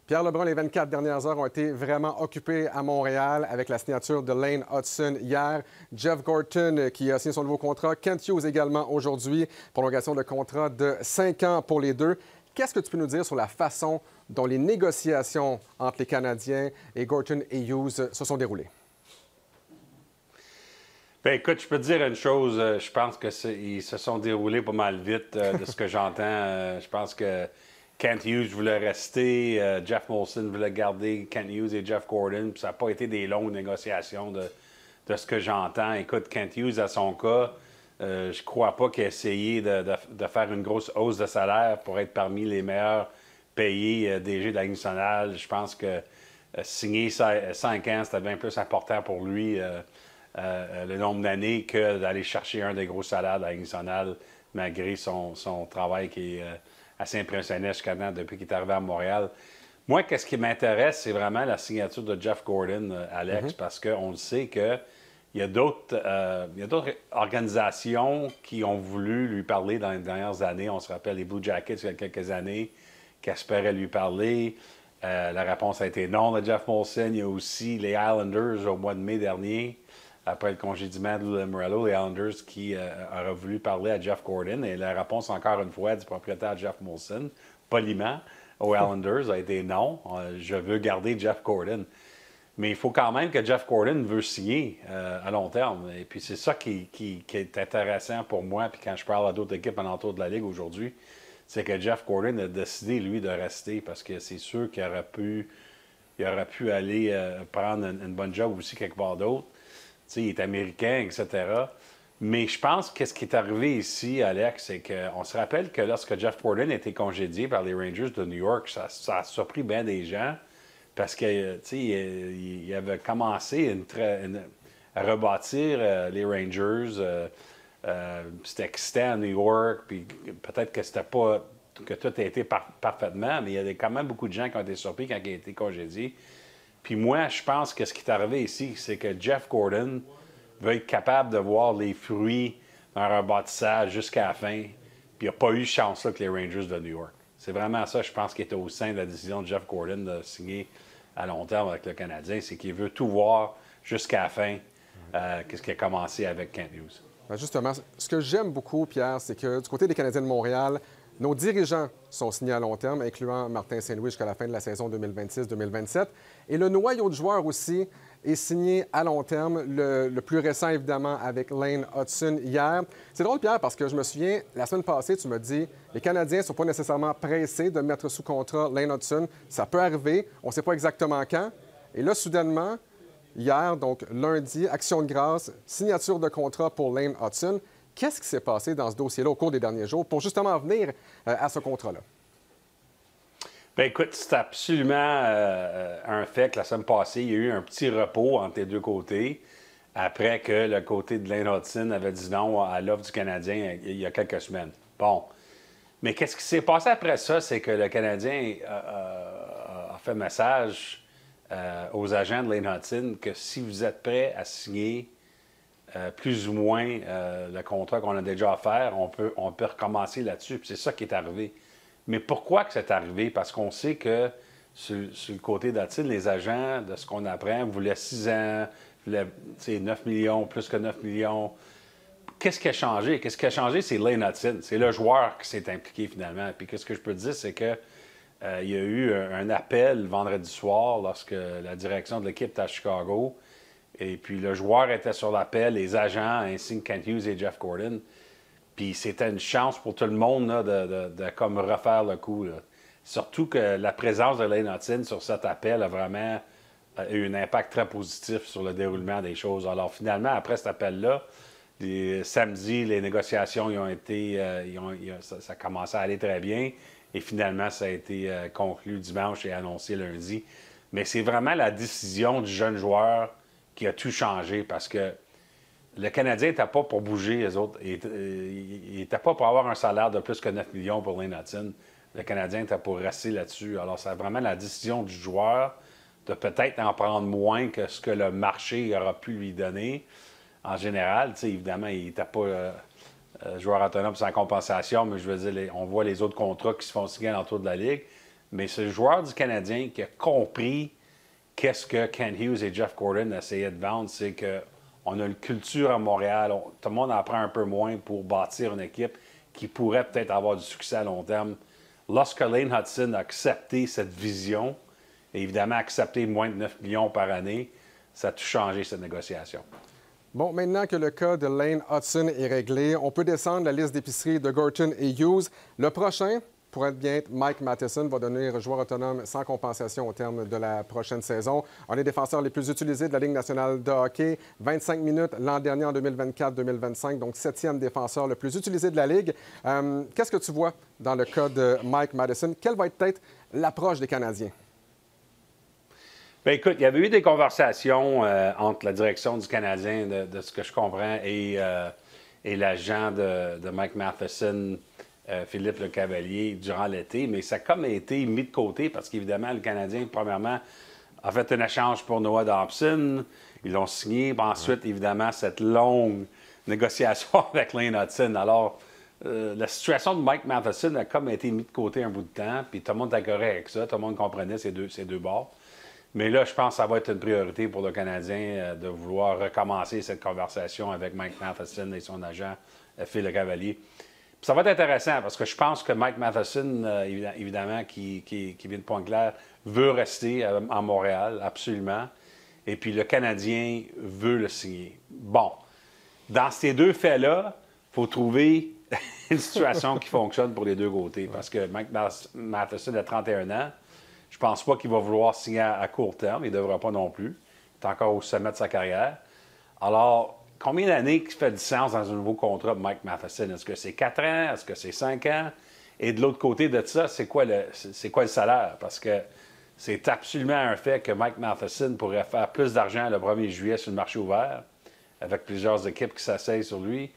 Pierre Lebrun, les 24 dernières heures ont été vraiment occupées à Montréal avec la signature de Lane Hutson hier. Jeff Gorton qui a signé son nouveau contrat. Kent Hughes également aujourd'hui. Prolongation de contrat de 5 ans pour les deux. Qu'est-ce que tu peux nous dire sur la façon dont les négociations entre les Canadiens et Gorton et Hughes se sont déroulées? Bien, écoute, je peux te dire une chose. Je pense qu'ils se sont déroulés pas mal vite de ce que j'entends. Je pense que Kent Hughes voulait rester, Jeff Molson voulait garder Kent Hughes et Jeff Gorton. Puis ça n'a pas été des longues négociations de ce que j'entends. Écoute, Kent Hughes, à son cas, je crois pas qu'il a essayé de faire une grosse hausse de salaire pour être parmi les meilleurs payés DG de la Ligue nationale. Je pense que signer 5 ans, c'était bien plus important pour lui. Le nombre d'années que d'aller chercher un des gros salaires de la Ligue nationale, malgré son travail qui est assez impressionnant jusqu'à maintenant depuis qu'il est arrivé à Montréal. Moi, qu'est-ce qui m'intéresse, c'est vraiment la signature de Jeff Gorton, Alex, parce qu'on le sait qu'il y a d'autres organisations qui ont voulu lui parler dans les dernières années. On se rappelle les Blue Jackets il y a quelques années qui espéraient lui parler. La réponse a été non de Jeff Molson. Il y a aussi les Islanders au mois de mai dernier. Après le congédiement de Lou Lamoriello, les Islanders qui auraient voulu parler à Jeff Gorton. Et la réponse, encore une fois, du propriétaire Jeff Molson, poliment, aux Islanders, a été non. Je veux garder Jeff Gorton. Mais il faut quand même que Jeff Gorton veut signer à long terme. Et puis c'est ça qui est intéressant pour moi. Puis quand je parle à d'autres équipes alentour de la Ligue aujourd'hui, c'est que Jeff Gorton a décidé, lui, de rester parce que c'est sûr qu'il aurait pu aller prendre une bonne job aussi quelque part d'autre. Il est américain, etc. Mais je pense que ce qui est arrivé ici, Alex, c'est qu'on se rappelle que lorsque Jeff Gorton a été congédié par les Rangers de New York, ça a surpris bien des gens parce qu'il avait commencé à rebâtir les Rangers. C'était excitant à New York, puis peut-être que c'était pas que tout a été parfaitement, mais il y avait quand même beaucoup de gens qui ont été surpris quand il a été congédié. Puis moi, je pense que ce qui est arrivé ici, c'est que Jeff Gorton veut être capable de voir les fruits d'un rebâtissage jusqu'à la fin. Puis il n'a pas eu chance là que les Rangers de New York. C'est vraiment ça, je pense, qui était au sein de la décision de Jeff Gorton de signer à long terme avec le Canadien. C'est qu'il veut tout voir jusqu'à la fin, qu'est-ce qui a commencé avec Kent Hughes. Bien justement, ce que j'aime beaucoup, Pierre, c'est que du côté des Canadiens de Montréal, nos dirigeants sont signés à long terme, incluant Martin Saint-Louis jusqu'à la fin de la saison 2026-2027. Et le noyau de joueurs aussi est signé à long terme, le plus récent évidemment avec Lane Hutson hier. C'est drôle, Pierre, parce que je me souviens, la semaine passée, tu m'as dit les Canadiens ne sont pas nécessairement pressés de mettre sous contrat Lane Hutson. Ça peut arriver, on ne sait pas exactement quand. Et là, soudainement, hier, donc lundi, action de grâce, signature de contrat pour Lane Hutson. Qu'est-ce qui s'est passé dans ce dossier-là au cours des derniers jours pour justement venir à ce contrat-là? Bien, écoute, c'est absolument un fait que la semaine passée, il y a eu un petit repos entre les deux côtés après que le côté de Lane Hutson avait dit non à l'offre du Canadien il y a quelques semaines. Bon. Mais qu'est-ce qui s'est passé après ça? C'est que le Canadien a fait message aux agents de Lane Hutson que si vous êtes prêts à signer plus ou moins le contrat qu'on a déjà offert, on peut recommencer là-dessus. Puis c'est ça qui est arrivé. Mais pourquoi que c'est arrivé? Parce qu'on sait que sur le côté d'Hutson, les agents, de ce qu'on apprend, voulaient 6 ans, voulaient 9 millions, plus que 9 millions. Qu'est-ce qui a changé? Qu'est-ce qui a changé? C'est Lane Hutson. C'est le joueur qui s'est impliqué finalement. Puis qu'est-ce que je peux te dire, c'est que il y a eu un appel vendredi soir lorsque la direction de l'équipe était à Chicago. Et puis le joueur était sur l'appel, les agents, ainsi que Kent Hughes et Jeff Gorton. Puis c'était une chance pour tout le monde là, de comme refaire le coup. Là. Surtout que la présence de Lane Hutson sur cet appel a vraiment eu un impact très positif sur le déroulement des choses. Alors finalement, après cet appel-là, samedi, les négociations ils ont été, ça a commencé à aller très bien. Et finalement, ça a été conclu dimanche et annoncé lundi. Mais c'est vraiment la décision du jeune joueur qui a tout changé parce que le Canadien n'était pas pour bouger, les autres. Il n'était pas pour avoir un salaire de plus que 9 millions pour Lane Hutson. Le Canadien était pour rester là-dessus. Alors, c'est vraiment la décision du joueur de peut-être en prendre moins que ce que le marché aura pu lui donner. En général, évidemment, il n'était pas joueur autonome sans compensation, mais je veux dire, on voit les autres contrats qui se font signer à l'entour de la Ligue. mais c'est le joueur du Canadien qui a compris qu'est-ce que Ken Hughes et Jeff Gordon essayaient de vendre, c'est qu'on a une culture à Montréal, tout le monde en prend un peu moins pour bâtir une équipe qui pourrait peut-être avoir du succès à long terme. Lorsque Lane Hutson a accepté cette vision, et évidemment accepté moins de 9 millions par année, ça a tout changé, cette négociation. Bon, maintenant que le cas de Lane Hutson est réglé, on peut descendre la liste d'épicerie de Gorton et Hughes. Le prochain pourrait bien être Mike Matheson, va devenir joueur autonome sans compensation au terme de la prochaine saison. Un des défenseurs les plus utilisés de la Ligue nationale de hockey, 25 minutes l'an dernier en 2024-2025, donc 7e défenseur le plus utilisé de la Ligue. Qu'est-ce que tu vois dans le cas de Mike Matheson? Quelle va être peut-être l'approche des Canadiens? Bien, écoute, il y avait eu des conversations entre la direction du Canadien, de ce que je comprends, et l'agent de Mike Matheson, Philippe Lecavalier, durant l'été, mais ça a comme été mis de côté parce qu'évidemment, le Canadien, premièrement, a fait un échange pour Noah Dobson. Ils l'ont signé. Puis ensuite, évidemment, cette longue négociation avec Lane Hutson. Alors, la situation de Mike Matheson a comme été mise de côté un bout de temps, puis tout le monde était correct avec ça. Tout le monde comprenait ces deux bords. Mais là, je pense que ça va être une priorité pour le Canadien de vouloir recommencer cette conversation avec Mike Matheson et son agent, Phil Lecavalier. Puis ça va être intéressant parce que je pense que Mike Matheson, évidemment, qui vient de Pointe-Claire, veut rester à Montréal, absolument. Et puis le Canadien veut le signer. Bon, dans ces deux faits-là, il faut trouver une situation qui fonctionne pour les deux côtés. Parce que Mike Matheson a 31 ans. Je pense pas qu'il va vouloir signer à court terme. Il ne devra pas non plus. Il est encore au sommet de sa carrière. Alors, combien d'années qui fait du sens dans un nouveau contrat de Mike Matheson? Est-ce que c'est 4 ans? Est-ce que c'est 5 ans? Et de l'autre côté de ça, c'est quoi le salaire? Parce que c'est absolument un fait que Mike Matheson pourrait faire plus d'argent le 1er juillet sur le marché ouvert, avec plusieurs équipes qui s'asseyent sur lui,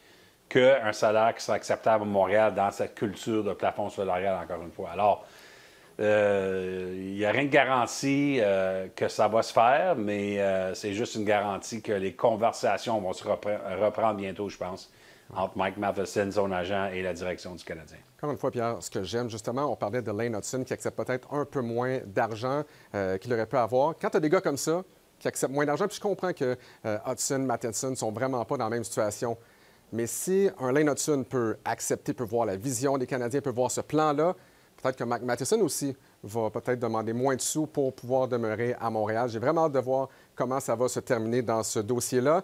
qu'un salaire qui sera acceptable à Montréal dans cette culture de plafond salarial, encore une fois. Alors, il n'y a rien de garanti que ça va se faire, mais c'est juste une garantie que les conversations vont se reprendre bientôt, je pense, entre Mike Matheson, son agent, et la direction du Canadien. Encore une fois, Pierre, ce que j'aime, justement, on parlait de Lane Hutson qui accepte peut-être un peu moins d'argent qu'il aurait pu avoir. Quand tu as des gars comme ça qui acceptent moins d'argent, puis je comprends que Hutson, Matheson ne sont vraiment pas dans la même situation, mais si un Lane Hutson peut accepter, peut voir la vision des Canadiens, peut voir ce plan-là, peut-être que Mike Matheson aussi va peut-être demander moins de sous pour pouvoir demeurer à Montréal. J'ai vraiment hâte de voir comment ça va se terminer dans ce dossier-là.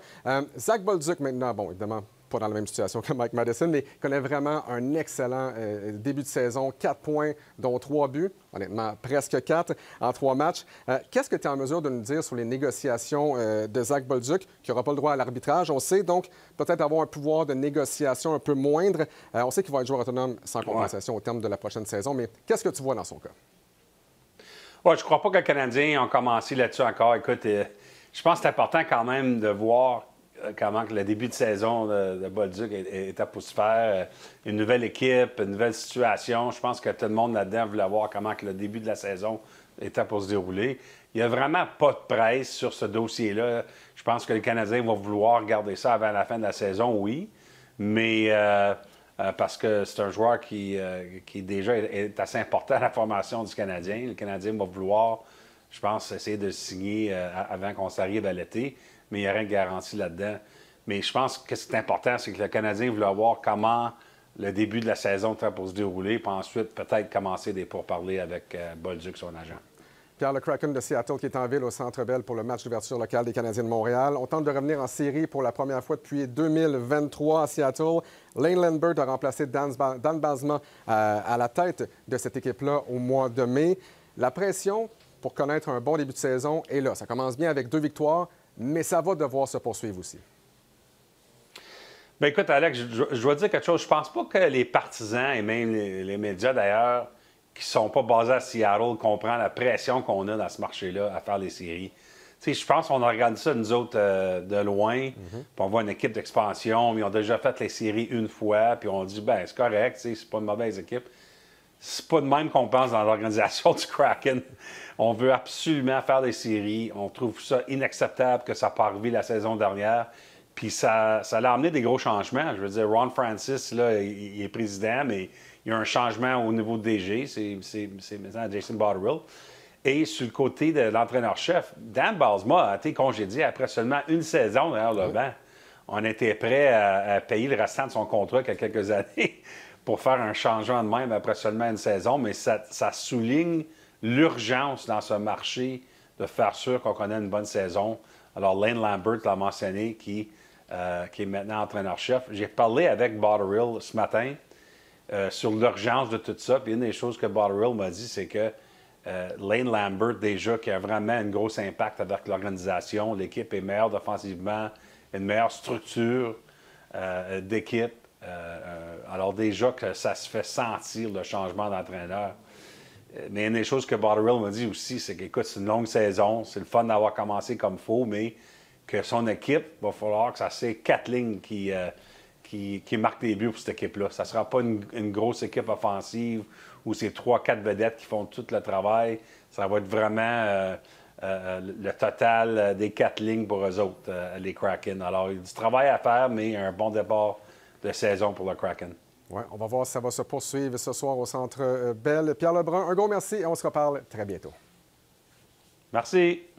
Zach Bolduc, maintenant, bon, évidemment, pas dans la même situation que Mike Matheson, mais connaît vraiment un excellent début de saison. 4 points, dont 3 buts. Honnêtement, presque 4 en 3 matchs. Qu'est-ce que tu es en mesure de nous dire sur les négociations de Zach Bolduc, qui n'aura pas le droit à l'arbitrage? On sait donc peut-être avoir un pouvoir de négociation un peu moindre. On sait qu'il va être joueur autonome sans compensation au terme de la prochaine saison, mais qu'est-ce que tu vois dans son cas? Ouais, je ne crois pas que les Canadiens ont commencé là-dessus encore. Écoute, je pense que c'est important quand même de voir comment le début de saison de Bolduc était pour se faire. Une nouvelle équipe, une nouvelle situation. Je pense que tout le monde là-dedans voulait voir comment que le début de la saison était pour se dérouler. Il n'y a vraiment pas de presse sur ce dossier-là. Je pense que les Canadiens vont vouloir garder ça avant la fin de la saison, oui. Mais parce que c'est un joueur qui déjà est assez important à la formation du Canadien. Le Canadien va vouloir, je pense, essayer de le signer avant qu'on s'arrive à l'été. Mais il n'y a rien de garanti là-dedans. Mais je pense que ce qui est important, c'est que le Canadien voulait voir comment le début de la saison était pour se dérouler, puis ensuite peut-être commencer des pourparlers avec Bolduc, son agent. Pierre, le Kraken de Seattle qui est en ville au Centre Bell pour le match d'ouverture local des Canadiens de Montréal. On tente de revenir en série pour la première fois depuis 2023 à Seattle. Lane Lambert a remplacé Dan Bylsma à la tête de cette équipe-là au mois de mai. La pression pour connaître un bon début de saison est là. Ça commence bien avec 2 victoires, mais ça va devoir se poursuivre aussi. Bien, écoute, Alex, je dois dire quelque chose. Je pense pas que les partisans et même les médias, d'ailleurs, qui ne sont pas basés à Seattle, comprennent la pression qu'on a dans ce marché-là à faire les séries. Tu sais, je pense qu'on regarde ça, nous autres, de loin, puis on voit une équipe d'expansion, ils ont déjà fait les séries une fois, puis on dit, ben c'est correct, c'est pas une mauvaise équipe. C'est pas de même qu'on pense dans l'organisation du Kraken. On veut absolument faire des séries. On trouve ça inacceptable que ça n'a pas arrivé la saison dernière. Puis ça a amené des gros changements. Je veux dire, Ron Francis, là, il est président, mais il y a un changement au niveau de DG, c'est maintenant Jason Botterill. Et sur le côté de l'entraîneur-chef, Dan Bylsma a été congédié après seulement une saison derrière le banc. On était prêt à payer le restant de son contrat il y a quelques années pour faire un changement de même après seulement une saison, mais ça souligne l'urgence dans ce marché de faire sûr qu'on connaît une bonne saison. Alors, Lane Lambert l'a mentionné, qui est maintenant entraîneur-chef. J'ai parlé avec Botterill ce matin sur l'urgence de tout ça. Puis une des choses que Botterill m'a dit, c'est que Lane Lambert, déjà, qui a vraiment un gros impact avec l'organisation. L'équipe est meilleure défensivement, une meilleure structure d'équipe. Alors déjà que ça se fait sentir le changement d'entraîneur. Mais une des choses que Botterill m'a dit aussi, c'est qu'écoute, c'est une longue saison, c'est le fun d'avoir commencé comme il faut, mais que son équipe, il va falloir que ça c'est 4 lignes qui marquent des buts pour cette équipe-là. Ça ne sera pas une grosse équipe offensive où c'est 3-4 vedettes qui font tout le travail. Ça va être vraiment le total des 4 lignes pour eux autres, les Kraken. Alors, il y a du travail à faire, mais un bon départ de saison pour le Kraken. Oui, on va voir si ça va se poursuivre ce soir au Centre Bell. Pierre Lebrun, un gros merci et on se reparle très bientôt. Merci.